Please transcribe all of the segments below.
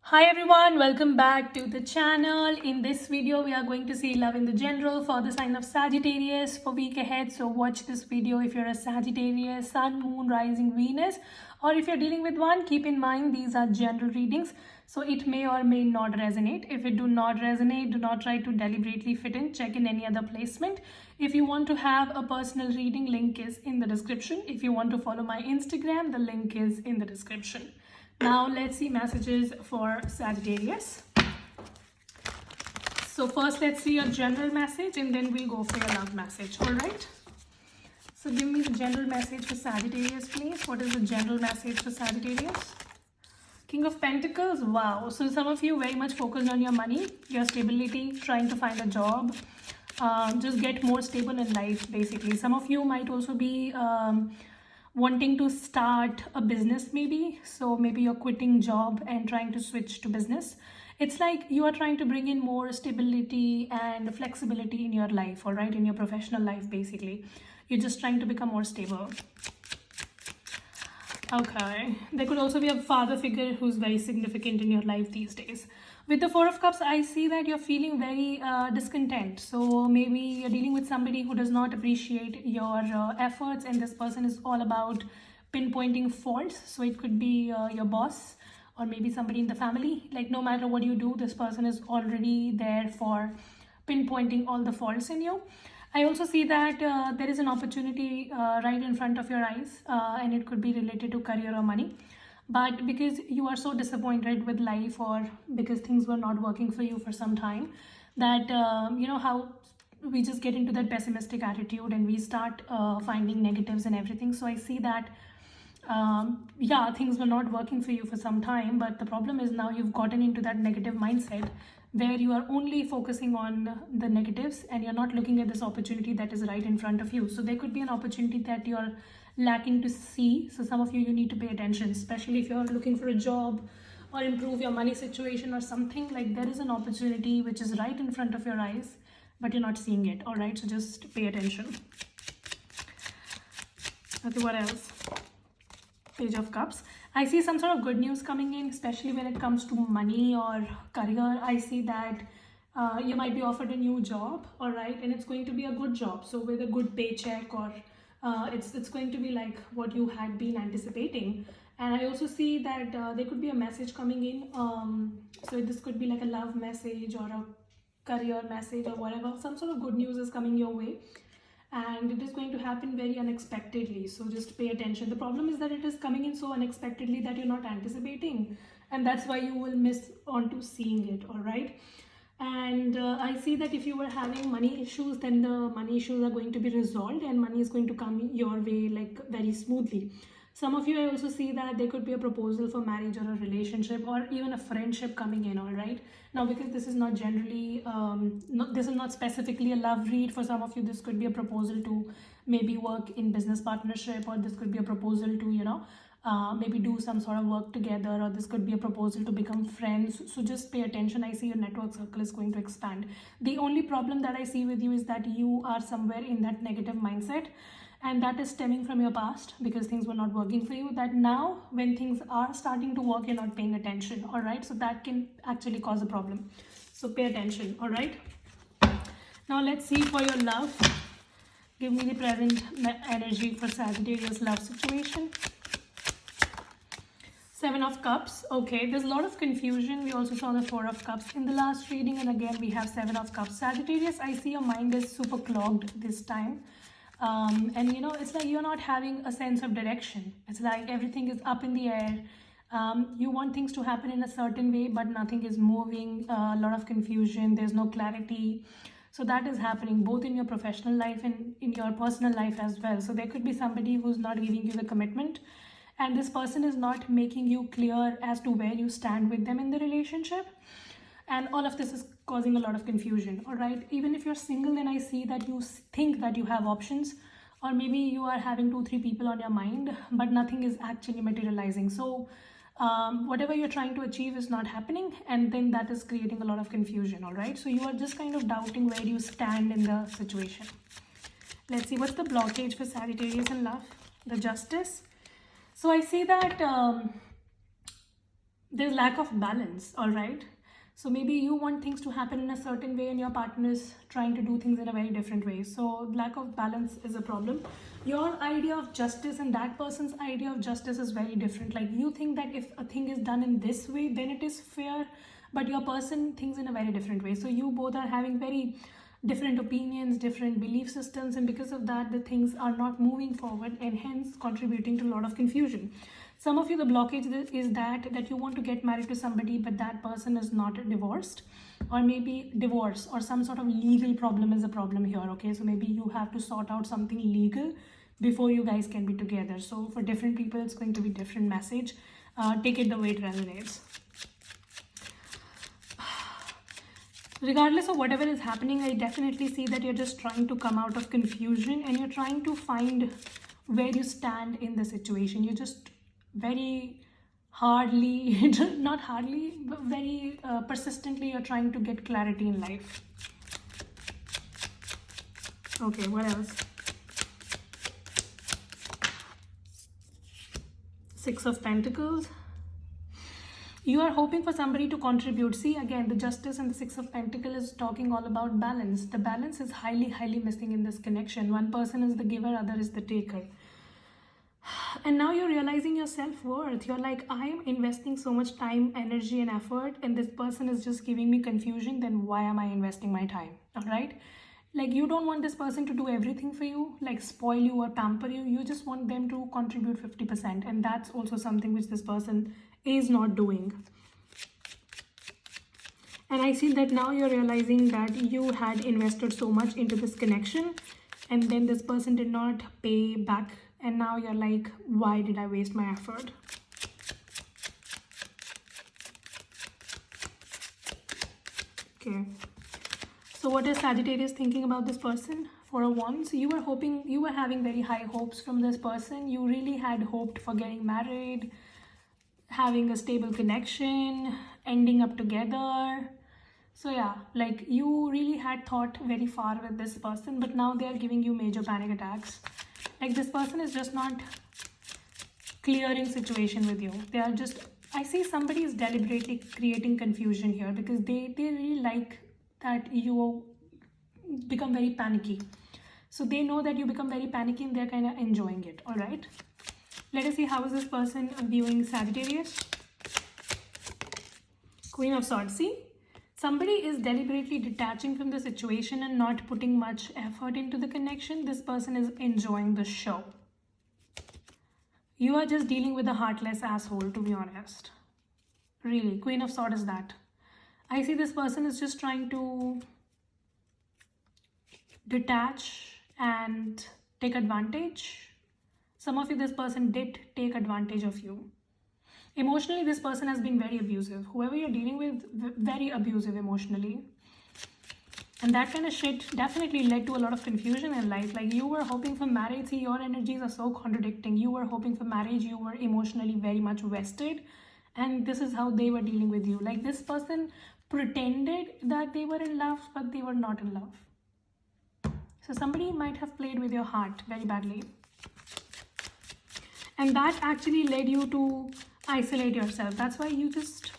Hi everyone, welcome back to the channel. In this video, we are going to see love in the general for the sign of Sagittarius for week ahead. So watch this video if you're a Sagittarius, Sun, Moon, Rising, Venus, or if you're dealing with one, keep in mind these are general readings. So it may or may not resonate. If it do not resonate, do not try to deliberately fit in. Check in any other placement. If you want to have a personal reading, link is in the description. If you want to follow my Instagram, the link is in the description. Now let's see messages for Sagittarius. So first let's see your general message and then we'll go for your love message. All right. So give me the general message for Sagittarius, please. What is the general message for Sagittarius? King of Pentacles. Wow. So some of you very much focused on your money, your stability, trying to find a job. Just get more stable in life, basically. Some of you might also be wanting to start a business, maybe. So maybe you're quitting job and trying to switch to business. It's like you are trying to bring in more stability and flexibility in your life, all right, in your professional life, basically. You're just trying to become more stable. Okay, there could also be a father figure who's very significant in your life these days. With the Four of Cups, I see that you're feeling very discontent. So maybe you're dealing with somebody who does not appreciate your efforts, and this person is all about pinpointing faults. So it could be your boss or maybe somebody in the family. Like no matter what you do, this person is already there for pinpointing all the faults in you. I also see that there is an opportunity right in front of your eyes, and it could be related to career or money. But because you are so disappointed with life, or because things were not working for you for some time, that you know how we just get into that pessimistic attitude and we start finding negatives and everything. So I see that yeah, things were not working for you for some time, but the problem is now you've gotten into that negative mindset where you are only focusing on the negatives and you're not looking at this opportunity that is right in front of you. So there could be an opportunity that you're lacking to see. So some of you need to pay attention, especially if you're looking for a job or improve your money situation or something. Like there is an opportunity which is right in front of your eyes, but you're not seeing it. All right, so just pay attention. Okay, what else? Page of Cups. I see some sort of good news coming in, especially when it comes to money or career. I see that you might be offered a new job, all right, and it's going to be a good job. So with a good paycheck, or it's going to be like what you had been anticipating. And I also see that there could be a message coming in. So this could be like a love message or a career message or whatever. Some sort of good news is coming your way, and it is going to happen very unexpectedly. So just pay attention. The problem is that it is coming in so unexpectedly that you're not anticipating, and that's why you will miss on to seeing it. All right. And I see that if you were having money issues, then the money issues are going to be resolved and money is going to come your way like very smoothly. Some of you, I also see that there could be a proposal for marriage or a relationship or even a friendship coming in. All right. Now, because this is not generally, this is not specifically a love read. For some of you, this could be a proposal to maybe work in business partnership, or this could be a proposal to, maybe do some sort of work together, or this could be a proposal to become friends. So just pay attention. I see your network circle is going to expand. The only problem that I see with you is that you are somewhere in that negative mindset, and that is stemming from your past because things were not working for you. That now when things are starting to work, you're not paying attention. All right, so that can actually cause a problem. So pay attention. All right, now let's see for your love. Give me the present energy for Sagittarius love situation. Seven of Cups. Okay, there's a lot of confusion. We also saw the Four of Cups in the last reading, and again we have Seven of Cups. Sagittarius, I see your mind is super clogged this time. And it's like you're not having a sense of direction. It's like everything is up in the air. You want things to happen in a certain way, but nothing is moving. A lot of confusion. There's no clarity. So that is happening both in your professional life and in your personal life as well. So there could be somebody who's not giving you the commitment, and this person is not making you clear as to where you stand with them in the relationship. And all of this is causing a lot of confusion. All right, even if you're single, then I see that you think that you have options, or maybe you are having 2-3 people on your mind, but nothing is actually materializing. So whatever you're trying to achieve is not happening, and then that is creating a lot of confusion. All right, so you are just kind of doubting where you stand in the situation. Let's see what's the blockage for Sagittarius in love. The Justice. So I see that there's lack of balance, all right? So maybe you want things to happen in a certain way and your partner is trying to do things in a very different way. So lack of balance is a problem. Your idea of justice and that person's idea of justice is very different. Like you think that if a thing is done in this way, then it is fair, but your person thinks in a very different way. So you both are having very different opinions, different belief systems, and because of that, the things are not moving forward and hence contributing to a lot of confusion. Some of you, the blockage is that you want to get married to somebody, but that person is not divorced, or maybe divorce or some sort of legal problem is a problem here. Okay, so maybe you have to sort out something legal before you guys can be together. So for different people, it's going to be different message. Take it the way it resonates. Regardless of whatever is happening, I definitely see that you're just trying to come out of confusion and you're trying to find where you stand in the situation. You're just very hardly, not hardly, but very persistently, you're trying to get clarity in life. Okay, what else? Six of Pentacles. You are hoping for somebody to contribute. See, again, the Justice and the Six of Pentacles is talking all about balance. The balance is highly, highly missing in this connection. One person is the giver, other is the taker. And now you're realizing your self-worth. You're like, I am investing so much time, energy, and effort, and this person is just giving me confusion. Then why am I investing my time? All right? Like, you don't want this person to do everything for you, like spoil you or pamper you. You just want them to contribute 50%. And that's also something which this person is not doing. And I see that now you're realizing that you had invested so much into this connection and then this person did not pay back, and now you're like, why did I waste my effort? Okay, so what is Sagittarius thinking about this person? Four of Wands. You were having very high hopes from this person. You really had hoped for getting married, having a stable connection, ending up together. So yeah, like you really had thought very far with this person, but now they are giving you major panic attacks. Like this person is just not clearing situation with you. They are just, I see somebody is deliberately creating confusion here because they really like that you become very panicky. So they know that you become very panicky and they're kind of enjoying it. All right. Let us see how is this person viewing Sagittarius. Queen of Swords. See, somebody is deliberately detaching from the situation and not putting much effort into the connection. This person is enjoying the show. You are just dealing with a heartless asshole, to be honest. Really, Queen of Swords is that. I see this person is just trying to detach and take advantage. Some of you, this person did take advantage of you. Emotionally, this person has been very abusive. Whoever you're dealing with, very abusive emotionally. And that kind of shit definitely led to a lot of confusion in life. Like you were hoping for marriage. See, your energies are so contradicting. You were hoping for marriage. You were emotionally very much vested. And this is how they were dealing with you. Like this person pretended that they were in love, but they were not in love. So somebody might have played with your heart very badly. And that actually led you to isolate yourself. That's why you just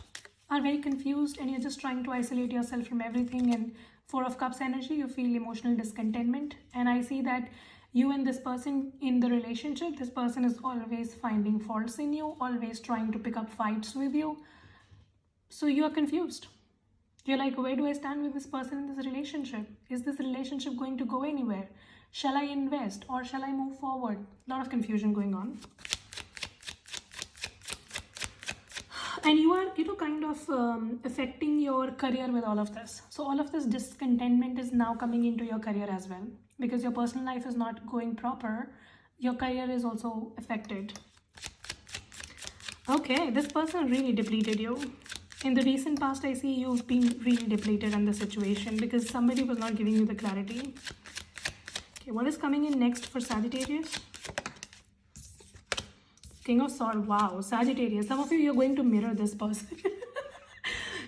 are very confused and you're just trying to isolate yourself from everything. And Four of Cups energy, you feel emotional discontentment. And I see that you and this person in the relationship, this person is always finding faults in you, always trying to pick up fights with you. So you are confused. You're like, where do I stand with this person in this relationship? Is this relationship going to go anywhere? Shall I invest or shall I move forward? A lot of confusion going on. And you are, kind of affecting your career with all of this. So all of this discontentment is now coming into your career as well. Because your personal life is not going proper, your career is also affected. Okay, this person really depleted you. In the recent past, I see you've been really depleted in the situation because somebody was not giving you the clarity. Okay, what is coming in next for Sagittarius? King of Swords. Wow, Sagittarius. Some of you, you're going to mirror this person.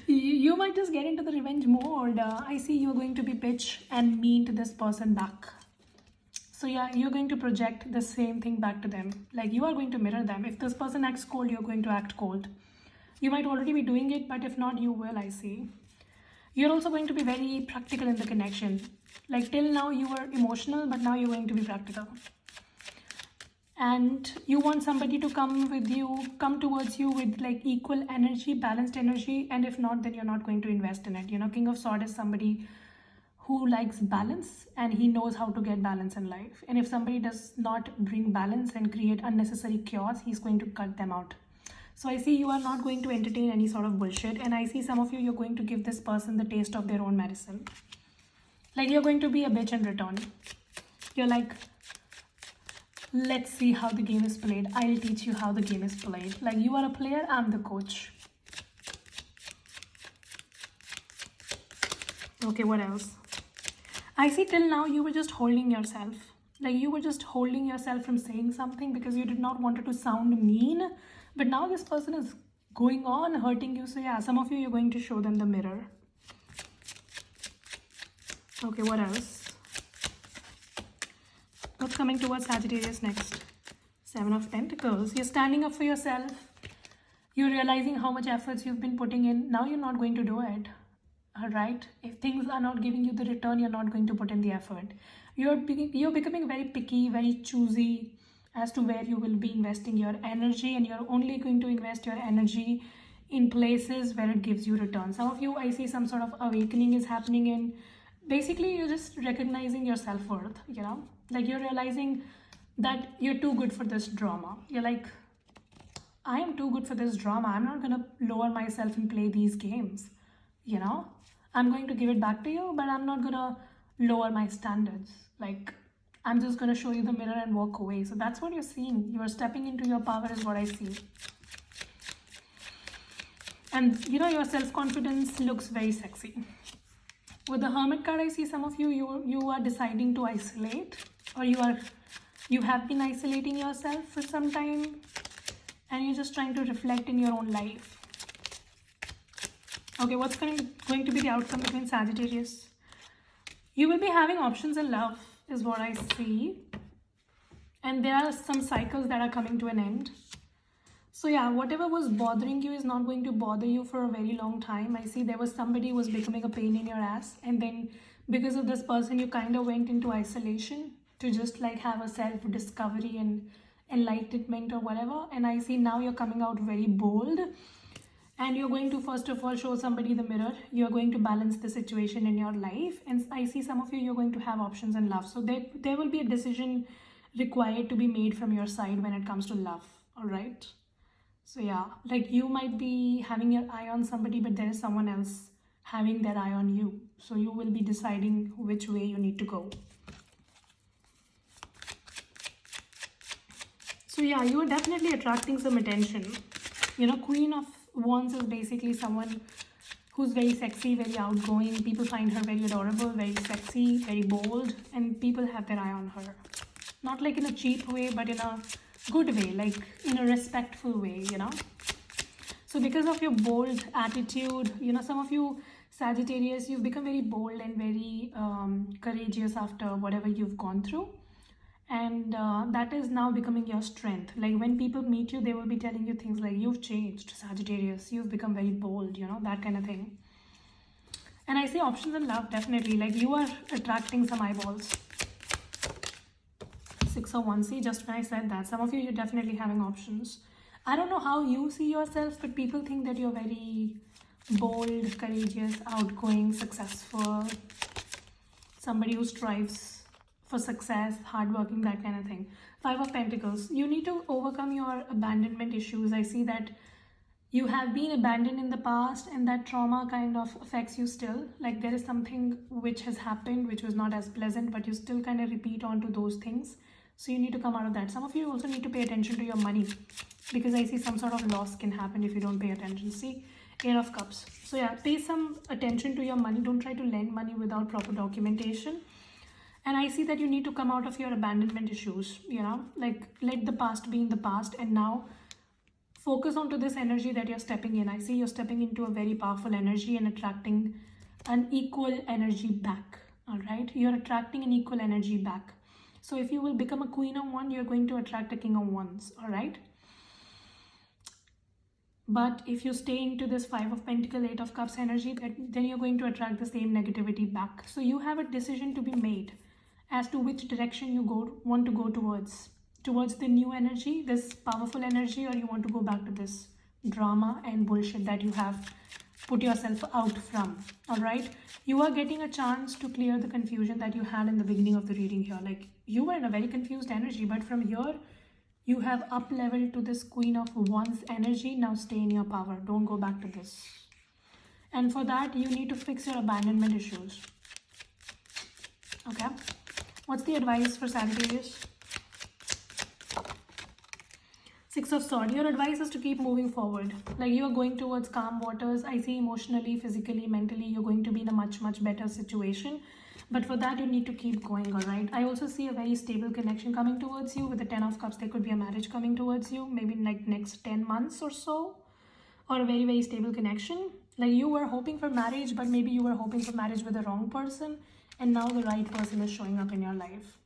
you might just get into the revenge mode. I see you're going to be bitch and mean to this person back. So yeah, you're going to project the same thing back to them. Like you are going to mirror them. If this person acts cold, you're going to act cold. You might already be doing it, but if not, you will, I see. You're also going to be very practical in the connection. Like till now you were emotional, but now you're going to be practical. And you want somebody to come towards you with like equal energy, balanced energy. And if not, then you're not going to invest in it. You know, King of Swords is somebody who likes balance, and he knows how to get balance in life. And if somebody does not bring balance and create unnecessary chaos, he's going to cut them out. So I see you are not going to entertain any sort of bullshit. And I see some of you, you're going to give this person the taste of their own medicine. Like you're going to be a bitch in return. You're like, let's see how the game is played. I'll teach you how the game is played. Like you are a player, I'm the coach. Okay, what else? I see till now you were just holding yourself. Like you were just holding yourself from saying something because you did not want it to sound mean. But now this person is going on hurting you. So yeah, some of you, you're going to show them the mirror. Okay, what else? What's coming towards Sagittarius next? 7 of Pentacles. You're standing up for yourself. You're realizing how much efforts you've been putting in. Now you're not going to do it. All right? If things are not giving you the return, you're not going to put in the effort. You're becoming very picky, very choosy as to where you will be investing your energy, and you're only going to invest your energy in places where it gives you return. Some of you, I see some sort of awakening is happening in. Basically, you're just recognizing your self-worth, you know? Like you're realizing that you're too good for this drama. You're like, I am too good for this drama. I'm not going to lower myself and play these games, you know? I'm going to give it back to you, but I'm not going to lower my standards. Like, I'm just going to show you the mirror and walk away. So that's what you're seeing. You are stepping into your power is what I see. And, you know, your self-confidence looks very sexy. With the Hermit card, I see some of you, you are deciding to isolate, or you have been isolating yourself for some time, and you're just trying to reflect in your own life. Okay, what's going to be the outcome between Sagittarius? You will be having options in love, is what I see. And there are some cycles that are coming to an end. So yeah, whatever was bothering you is not going to bother you for a very long time. I see there was somebody who was becoming a pain in your ass. And then because of this person, you kind of went into isolation to just like have a self-discovery and enlightenment or whatever. And I see now you're coming out very bold. And you're going to, first of all, show somebody the mirror. You're going to balance the situation in your life. And I see some of you, you're going to have options in love. So there will be a decision required to be made from your side when it comes to love. All right. So yeah, like you might be having your eye on somebody, but there is someone else having their eye on you. So you will be deciding which way you need to go. So yeah, you are definitely attracting some attention. You know, Queen of Wands is basically someone who's very sexy, very outgoing. People find her very adorable, very sexy, very bold, and people have their eye on her. Not like in a cheap way, but in a good way, like in a respectful way, you know. So because of your bold attitude, you know, some of you Sagittarius, you've become very bold and very courageous after whatever you've gone through. And that is now becoming your strength. Like when people meet you, they will be telling you things like, you've changed, Sagittarius, you've become very bold, you know, that kind of thing. And I see options in love, definitely. Like you are attracting some eyeballs. 6 of Wands. See, just when I said that, some of you, you're definitely having options. I don't know how you see yourself, but people think that you're very bold, courageous, outgoing, successful, somebody who strives for success, hardworking, that kind of thing. 5 of Pentacles. You need to overcome your abandonment issues. I see that you have been abandoned in the past, and that trauma kind of affects you still. Like there is something which has happened which was not as pleasant, but you still kind of repeat onto those things. So you need to come out of that. Some of you also need to pay attention to your money, because I see some sort of loss can happen if you don't pay attention. See, 8 of Cups. So yeah, pay some attention to your money. Don't try to lend money without proper documentation. And I see that you need to come out of your abandonment issues, you know, like let the past be in the past, and now focus onto this energy that you're stepping in. I see you're stepping into a very powerful energy and attracting an equal energy back. All right. You're attracting an equal energy back. So if you will become a Queen of Wands, you're going to attract a King of Wands. All right. But if you stay into this Five of Pentacles, Eight of Cups energy, then you're going to attract the same negativity back. So you have a decision to be made as to which direction you want to go towards the new energy, this powerful energy, or you want to go back to this drama and bullshit that you have put yourself out from. All right, you are getting a chance to clear the confusion that you had in the beginning of the reading here. Like, you were in a very confused energy, but from here you have up leveled to this Queen of Wands energy. Now stay in your power, don't go back to this. And for that you need to fix your abandonment issues. Okay, what's the advice for Sagittarius? Six of Swords. Your advice is to keep moving forward. Like, you are going towards calm waters. I see emotionally, physically, mentally, you're going to be in a much better situation. But for that, you need to keep going, all right? I also see a very stable connection coming towards you. With the Ten of Cups, there could be a marriage coming towards you, maybe in like next 10 months or so. Or a very stable connection. Like, you were hoping for marriage, but maybe you were hoping for marriage with the wrong person. And now the right person is showing up in your life.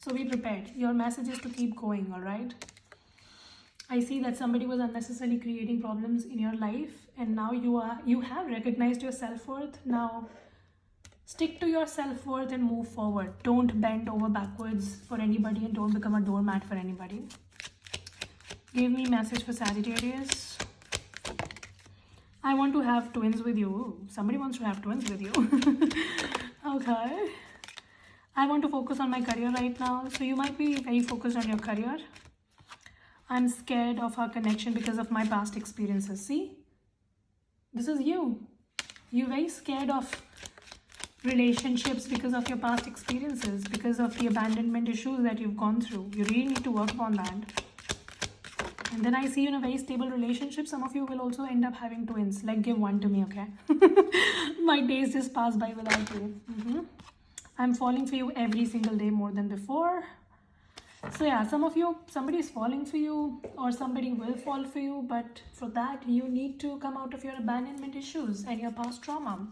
So be prepared. Your message is to keep going, all right? I see that somebody was unnecessarily creating problems in your life, and now you have recognized your self-worth. Now stick to your self-worth and move forward. Don't bend over backwards for anybody, and don't become a doormat for anybody. Give me message for Sagittarius. I want to have twins with you. Somebody wants to have twins with you. Okay. I want to focus on my career right now. So you might be very focused on your career. I'm scared of our connection because of my past experiences. See? This is you. You're very scared of relationships because of your past experiences, because of the abandonment issues that you've gone through. You really need to work on that. And then I see you in a very stable relationship. Some of you will also end up having twins. Like, give one to me, okay? My days just pass by without you. I'm falling for you every single day more than before. So yeah, somebody is falling for you, or somebody will fall for you, but for that you need to come out of your abandonment issues and your past trauma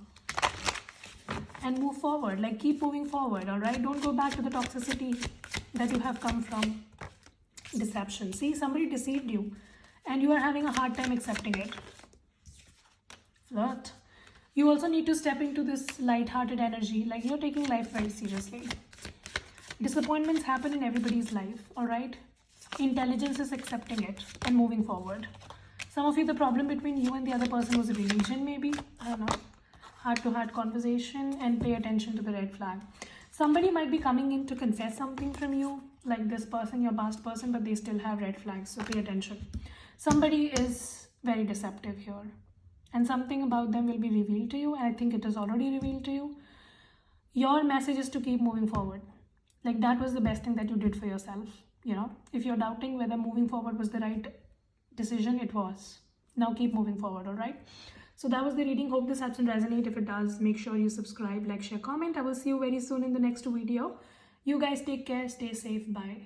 and move forward. Like, keep moving forward, all right? Don't go back to the toxicity that you have come from. Deception. See, somebody deceived you and you are having a hard time accepting it. Flirt. You also need to step into this light-hearted energy. Like, you're taking life very seriously. Disappointments happen in everybody's life, all right? Intelligence is accepting it and moving forward. Some of you, the problem between you and the other person was religion, maybe. I don't know. Heart-to-heart conversation, and pay attention to the red flag. Somebody might be coming in to confess something from you, like this person, your past person, but they still have red flags, so pay attention. Somebody is very deceptive here, and something about them will be revealed to you, and I think it is already revealed to you. Your message is to keep moving forward. Like, that was the best thing that you did for yourself, you know? If you're doubting whether moving forward was the right decision, it was. Now keep moving forward, all right? So that was the reading. Hope this helps and resonate. If it does, make sure you subscribe, like, share, comment. I will see you very soon in the next video. You guys take care. Stay safe. Bye.